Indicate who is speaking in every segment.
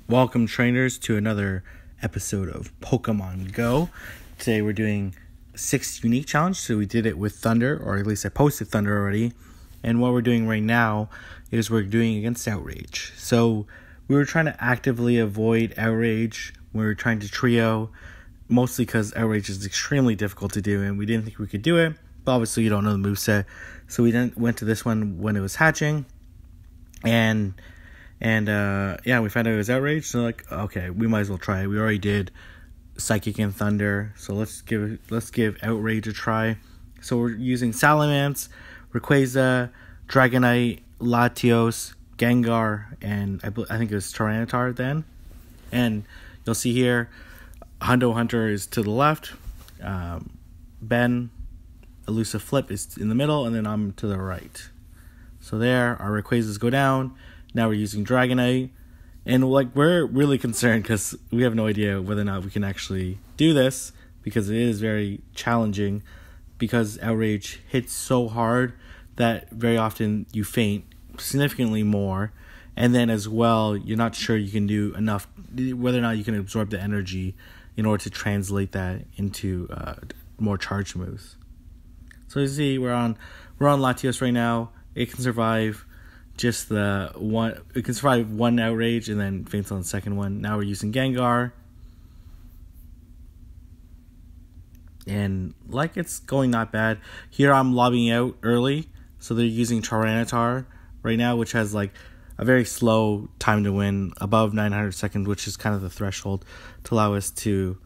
Speaker 1: Welcome, trainers, to another episode of Pokemon Go. Today we're doing 6 unique challenge. So we did it with Thunder, or at least I posted Thunder already. And what we're doing right now is we're doing against Outrage. So we were trying to actively avoid Outrage. We were trying to trio, mostly because Outrage is extremely difficult to do, and we didn't think we could do it. But obviously you don't know the moveset. So we then went to this one when it was hatching. And we found out it was Outrage, so okay, we might as well try it. We already did Psychic and Thunder, so let's give Outrage a try. So we're using Salamence, Rayquaza, Dragonite, Latios, Gengar, and I think it was Tyranitar then. And you'll see here, Hundo Hunter is to the left, Ben, Elusive Flip is in the middle, and then I'm to the right. So there, our Rayquazas go down. Now we're using Dragonite, and we're really concerned because we have no idea whether or not we can actually do this, because it is very challenging, because Outrage hits so hard that very often you faint significantly more, and then as well you're not sure you can do enough, whether or not you can absorb the energy in order to translate that into more charge moves. So you see we're on Latias right now. It can survive just one Outrage and then faints on the second one. Now we're using Gengar. And it's going not bad. Here I'm lobbying out early. So they're using Tyranitar right now, which has a very slow time to win, above 900 seconds, which is kind of the threshold to allow us to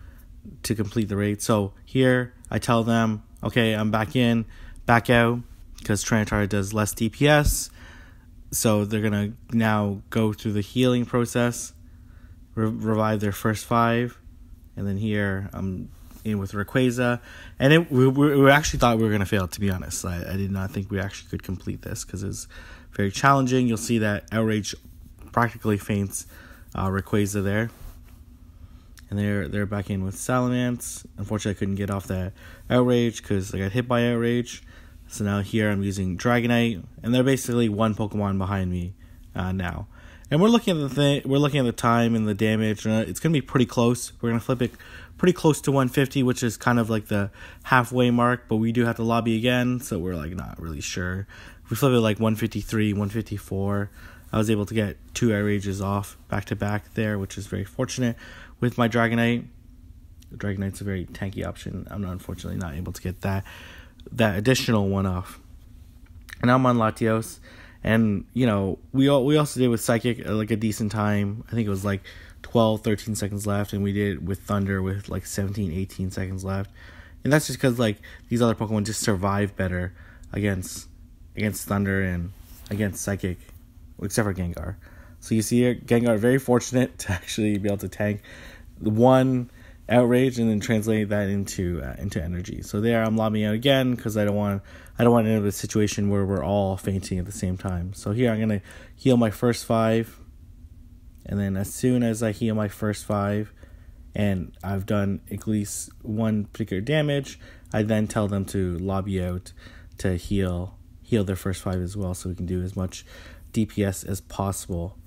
Speaker 1: complete the raid. So here I tell them, okay, I'm back in, back out, because Tyranitar does less DPS. So they're going to now go through the healing process, revive their first 5. And then here I'm in with Rayquaza. And we actually thought we were going to fail, to be honest. I did not think we actually could complete this because it's very challenging. You'll see that Outrage practically faints Rayquaza there. And they're back in with Salamence. Unfortunately, I couldn't get off that Outrage because I got hit by Outrage. So now here I'm using Dragonite, and they're basically one Pokemon behind me now. And we're looking at the time and the damage. It's gonna be pretty close. We're gonna flip it pretty close to 150, which is kind of like the halfway mark. But we do have to lobby again, so we're not really sure. If we flip it 153, 154, I was able to get 2 Outrages off back to back there, which is very fortunate with my Dragonite. Dragonite's a very tanky option. I'm unfortunately not able to get that additional one off. And now I'm on Latios, and we also did with Psychic a decent time. I think it was 12-13 seconds left, and we did with Thunder with 17-18 seconds left. And that's just because these other Pokemon just survive better against Thunder and against Psychic, except for Gengar. So you see here, Gengar very fortunate to actually be able to tank the one Outrage and then translate that into energy. So there I'm lobbying out again because I don't want to end up in a situation where we're all fainting at the same time. So here I'm gonna heal my first 5, and then as soon as I heal my first 5 and I've done at least one particular damage, I then tell them to lobby out to heal their first 5 as well, so we can do as much DPS as possible.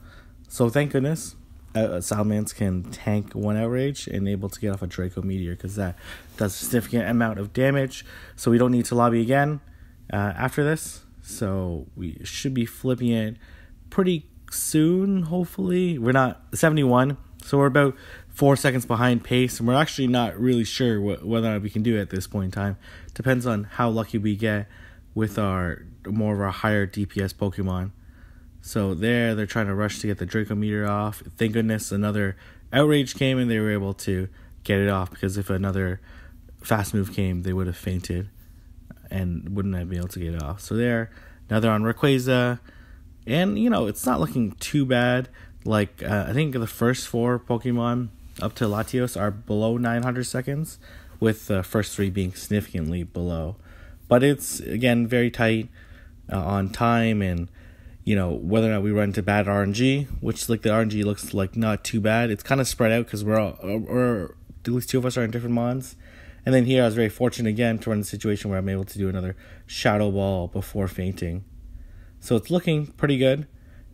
Speaker 1: So thank goodness Salamence can tank 1 Outrage and able to get off a Draco Meteor, because that does a significant amount of damage. So we don't need to lobby again after this. So we should be flipping it pretty soon, hopefully. We're not 71, so we're about 4 seconds behind pace, and we're actually not really sure whether or not we can do it at this point in time. Depends on how lucky we get with our more of our higher DPS Pokemon. So they're trying to rush to get the Draco Meteor off. Thank goodness another Outrage came and they were able to get it off, because if another fast move came, they would have fainted and wouldn't have been able to get it off. So now they're on Rayquaza, and it's not looking too bad. I think the first 4 Pokemon up to Latios are below 900 seconds, with the first 3 being significantly below. But it's again very tight on time, and whether or not we run into bad RNG, which the RNG looks not too bad. It's kind of spread out because we're at least 2 of us are in different mons. And then here I was very fortunate again to run a situation where I'm able to do another Shadow Ball before fainting. So it's looking pretty good.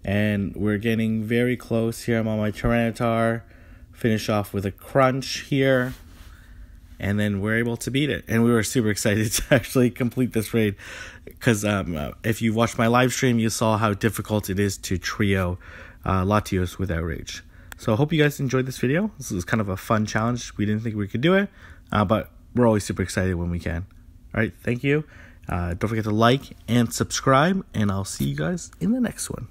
Speaker 1: And we're getting very close here. I'm on my Tyranitar. Finish off with a crunch here. And then we're able to beat it. And we were super excited to actually complete this raid. Because if you watched my live stream, you saw how difficult it is to trio Latios with Outrage. So I hope you guys enjoyed this video. This was kind of a fun challenge. We didn't think we could do it. But we're always super excited when we can. Alright, thank you. Don't forget to like and subscribe. And I'll see you guys in the next one.